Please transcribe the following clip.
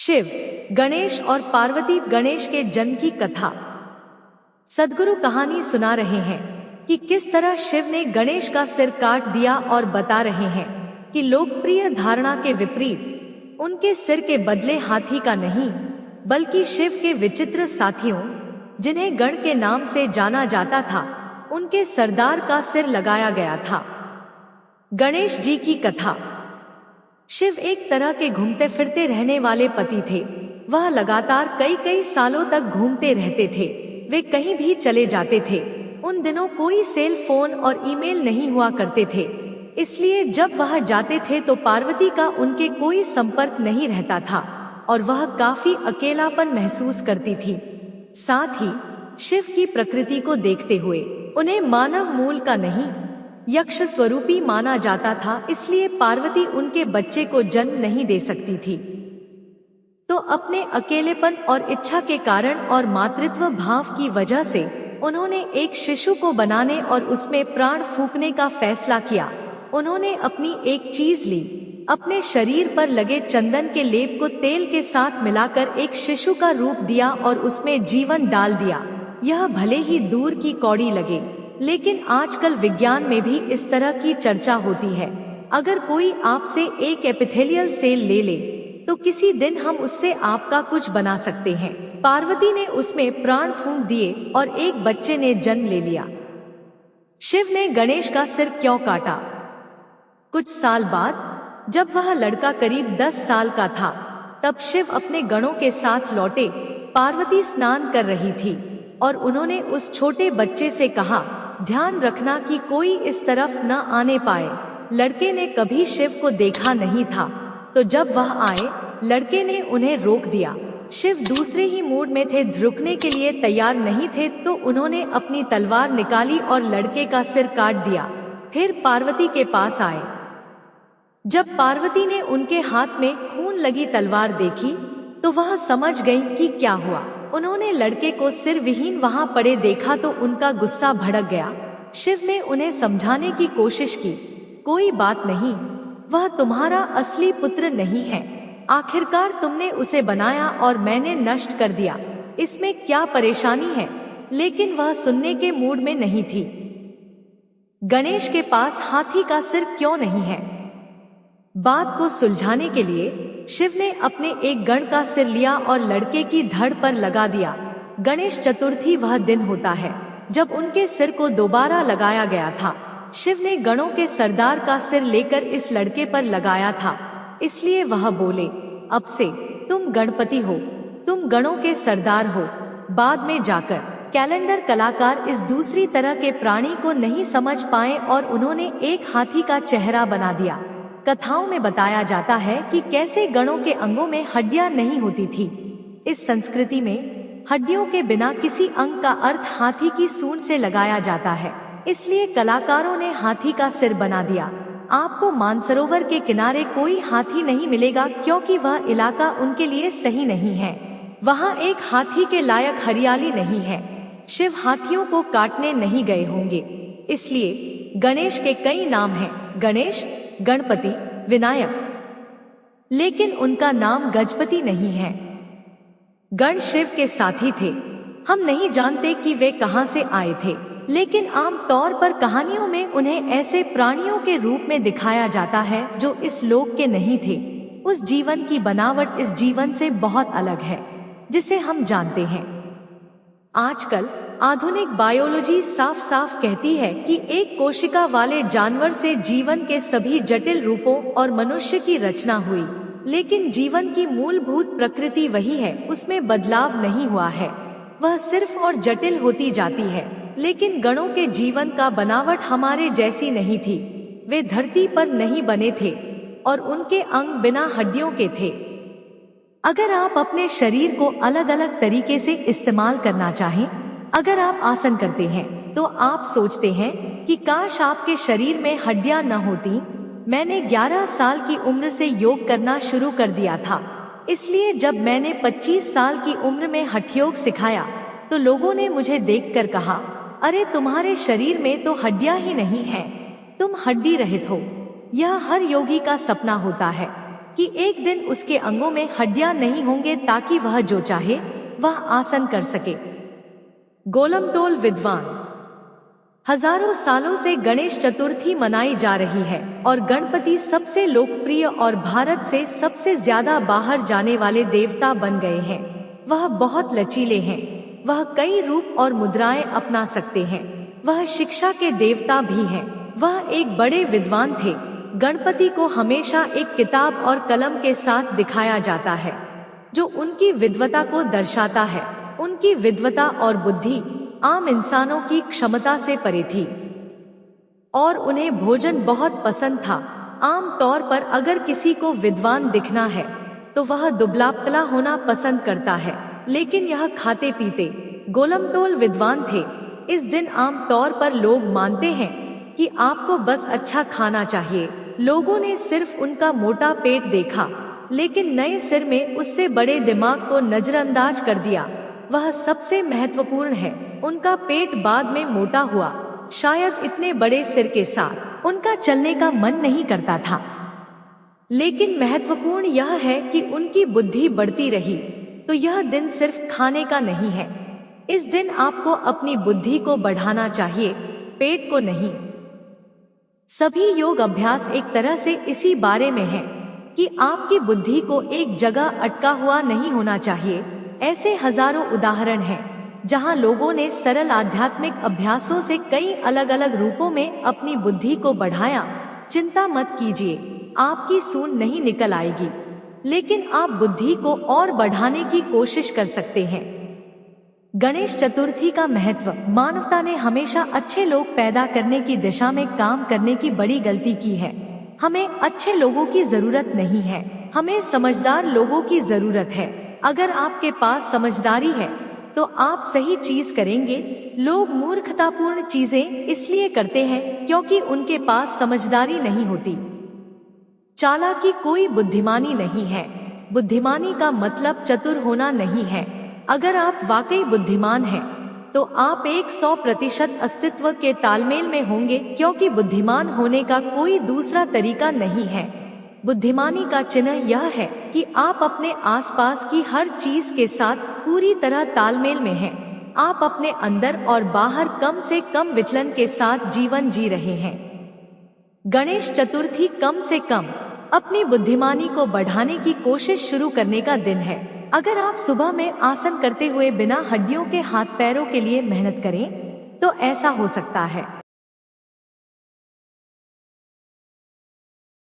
शिव, गणेश और पार्वती। गणेश के जन्म की कथा। सद्गुरु कहानी सुना रहे हैं कि किस तरह शिव ने गणेश का सिर काट दिया और बता रहे हैं कि लोकप्रिय धारणा के विपरीत उनके सिर के बदले हाथी का नहीं बल्कि शिव के विचित्र साथियों, जिन्हें गण के नाम से जाना जाता था, उनके सरदार का सिर लगाया गया था। गणेश जी की कथा। शिव एक तरह के घूमते फिरते रहने वाले पति थे। वह लगातार कई सालों तक घूमते रहते थे। वे कहीं भी चले जाते थे। उन दिनों कोई सेल फोन और ईमेल नहीं हुआ करते थे, इसलिए जब वह जाते थे तो पार्वती का उनके कोई संपर्क नहीं रहता था और वह काफी अकेलापन महसूस करती थी। साथ ही शिव की प्रकृति को देखते हुए उन्हें मानव मूल का नहीं, यक्ष स्वरूपी माना जाता था, इसलिए पार्वती उनके बच्चे को जन्म नहीं दे सकती थी। तो अपने अकेलेपन और इच्छा के कारण और मातृत्व भाव की वजह से उन्होंने एक शिशु को बनाने और उसमें प्राण फूंकने का फैसला किया। उन्होंने अपनी एक चीज ली, अपने शरीर पर लगे चंदन के लेप को तेल के साथ मिलाकर एक शिशु का रूप दिया और उसमें जीवन डाल दिया। यह भले ही दूर की कौड़ी लगे, लेकिन आजकल विज्ञान में भी इस तरह की चर्चा होती है। अगर कोई आपसे एक एपिथेलियल सेल ले ले तो किसी दिन हम उससे आपका कुछ बना सकते हैं। पार्वती ने उसमें प्राण फूंक दिए और एक बच्चे ने जन्म ले लिया। शिव ने गणेश का सिर क्यों काटा? कुछ साल बाद जब वह लड़का करीब 10 साल का था, तब शिव अपने गणों के साथ लौटे। पार्वती स्नान कर रही थी और उन्होंने उस छोटे बच्चे से कहा, ध्यान रखना कि कोई इस तरफ न आने पाए। लड़के ने कभी शिव को देखा नहीं था, तो जब वह आए, लड़के ने उन्हें रोक दिया। शिव दूसरे ही मूड में थे, रुकने के लिए तैयार नहीं थे, तो उन्होंने अपनी तलवार निकाली और लड़के का सिर काट दिया। फिर पार्वती के पास आए। जब पार्वती ने उनके हाथ में खून लगी तलवार देखी तो वह समझ गई कि क्या हुआ। उन्होंने लड़के को सिर विहीन वहां पड़े देखा तो उनका गुस्सा भड़क गया। शिव ने उन्हें समझाने की कोशिश की, कोई बात नहीं, वह तुम्हारा असली पुत्र नहीं है। आखिरकार तुमने उसे बनाया और मैंने नष्ट कर दिया, इसमें क्या परेशानी है? लेकिन वह सुनने के मूड में नहीं थी। गणेश के पास हाथी का सिर क्यों नहीं है? बात को सुलझाने के लिए शिव ने अपने एक गण का सिर लिया और लड़के की धड़ पर लगा दिया। गणेश चतुर्थी वह दिन होता है जब उनके सिर को दोबारा लगाया गया था। शिव ने गणों के सरदार का सिर लेकर इस लड़के पर लगाया था, इसलिए वह बोले, अब से तुम गणपति हो, तुम गणों के सरदार हो। बाद में जाकर कैलेंडर कलाकार इस दूसरी तरह के प्राणी को नहीं समझ पाए और उन्होंने एक हाथी का चेहरा बना दिया। कथाओं में बताया जाता है कि कैसे गणों के अंगों में हड्डियां नहीं होती थी। इस संस्कृति में हड्डियों के बिना किसी अंग का अर्थ हाथी की सूंड से लगाया जाता है, इसलिए कलाकारों ने हाथी का सिर बना दिया। आपको मानसरोवर के किनारे कोई हाथी नहीं मिलेगा क्योंकि वह इलाका उनके लिए सही नहीं है। वहाँ एक हाथी के लायक हरियाली नहीं है। शिव हाथियों को काटने नहीं गए होंगे, इसलिए गणेश के कई नाम हैं, गणेश, गणपति, विनायक, लेकिन उनका नाम गजपति नहीं है। गण शिव के साथी थे। हम नहीं जानते कि वे कहां से आए थे, लेकिन आम तौर पर कहानियों में उन्हें ऐसे प्राणियों के रूप में दिखाया जाता है जो इस लोक के नहीं थे। उस जीवन की बनावट इस जीवन से बहुत अलग है जिसे हम जानते हैं। आजकल आधुनिक बायोलॉजी साफ साफ कहती है कि एक कोशिका वाले जानवर से जीवन के सभी जटिल रूपों और मनुष्य की रचना हुई, लेकिन जीवन की मूलभूत प्रकृति वही है, उसमें बदलाव नहीं हुआ है। वह सिर्फ और जटिल होती जाती है। लेकिन गणों के जीवन का बनावट हमारे जैसी नहीं थी। वे धरती पर नहीं बने थे और उनके अंग बिना हड्डियों के थे। अगर आप अपने शरीर को अलग अलग तरीके से इस्तेमाल करना चाहें, अगर आप आसन करते हैं तो आप सोचते हैं कि काश आपके शरीर में हड्डियां न होती। मैंने 11 साल की उम्र से योग करना शुरू कर दिया था, इसलिए जब मैंने 25 साल की उम्र में हठयोग सिखाया तो लोगों ने मुझे देखकर कहा, अरे तुम्हारे शरीर में तो हड्डियां ही नहीं हैं, तुम हड्डी रहित हो। यह हर योगी का सपना होता है कि एक दिन उसके अंगों में हड्डियां नहीं होंगे ताकि वह जो चाहे वह आसन कर सके। गोलमटोल विद्वान। हजारों सालों से गणेश चतुर्थी मनाई जा रही है और गणपति सबसे लोकप्रिय और भारत से सबसे ज्यादा बाहर जाने वाले देवता बन गए हैं। वह बहुत लचीले हैं, वह कई रूप और मुद्राएं अपना सकते हैं, वह शिक्षा के देवता भी हैं। वह एक बड़े विद्वान थे। गणपति को हमेशा एक किताब और कलम के साथ दिखाया जाता है जो उनकी विद्वता को दर्शाता है। उनकी विद्वता और बुद्धि आम इंसानों की क्षमता से परे थी और उन्हें भोजन बहुत पसंद था। आम तौर पर अगर किसी को विद्वान दिखना है तो वह दुबला पतला होना पसंद करता है, लेकिन यह खाते पीते गोलमटोल विद्वान थे। इस दिन आम तौर पर लोग मानते हैं कि आपको बस अच्छा खाना चाहिए। लोगों ने सिर्फ उनका मोटा पेट देखा, लेकिन नए सिर में उससे बड़े दिमाग को नजरअंदाज कर दिया। वह सबसे महत्वपूर्ण है। उनका पेट बाद में मोटा हुआ, शायद इतने बड़े सिर के साथ उनका चलने का मन नहीं करता था। लेकिन महत्वपूर्ण यह है कि उनकी बुद्धि बढ़ती रही। तो यह दिन सिर्फ खाने का नहीं है। इस दिन आपको अपनी बुद्धि को बढ़ाना चाहिए, पेट को नहीं। सभी योग अभ्यास एक तरह से इसी बारे में है कि आपकी बुद्धि को एक जगह अटका हुआ नहीं होना चाहिए। ऐसे हजारों उदाहरण हैं जहां लोगों ने सरल आध्यात्मिक अभ्यासों से कई अलग अलग रूपों में अपनी बुद्धि को बढ़ाया। चिंता मत कीजिए, आपकी सूंड नहीं निकल आएगी, लेकिन आप बुद्धि को और बढ़ाने की कोशिश कर सकते हैं। गणेश चतुर्थी का महत्व। मानवता ने हमेशा अच्छे लोग पैदा करने की दिशा में काम करने की बड़ी गलती की है। हमें अच्छे लोगों की जरूरत नहीं है, हमें समझदार लोगों की जरूरत है। अगर आपके पास समझदारी है तो आप सही चीज करेंगे। लोग मूर्खतापूर्ण चीजें इसलिए करते हैं क्योंकि उनके पास समझदारी नहीं होती। चालाकी कोई बुद्धिमानी नहीं है। बुद्धिमानी का मतलब चतुर होना नहीं है। अगर आप वाकई बुद्धिमान हैं तो आप 100% अस्तित्व के तालमेल में होंगे, क्योंकि बुद्धिमान होने का कोई दूसरा तरीका नहीं है। बुद्धिमानी का चिन्ह यह है कि आप अपने आसपास की हर चीज के साथ पूरी तरह तालमेल में हैं। आप अपने अंदर और बाहर कम से कम विचलन के साथ जीवन जी रहे हैं। गणेश चतुर्थी कम से कम अपनी बुद्धिमानी को बढ़ाने की कोशिश शुरू करने का दिन है। अगर आप सुबह में आसन करते हुए बिना हड्डियों के हाथ पैरों के लिए मेहनत करें तो ऐसा हो सकता है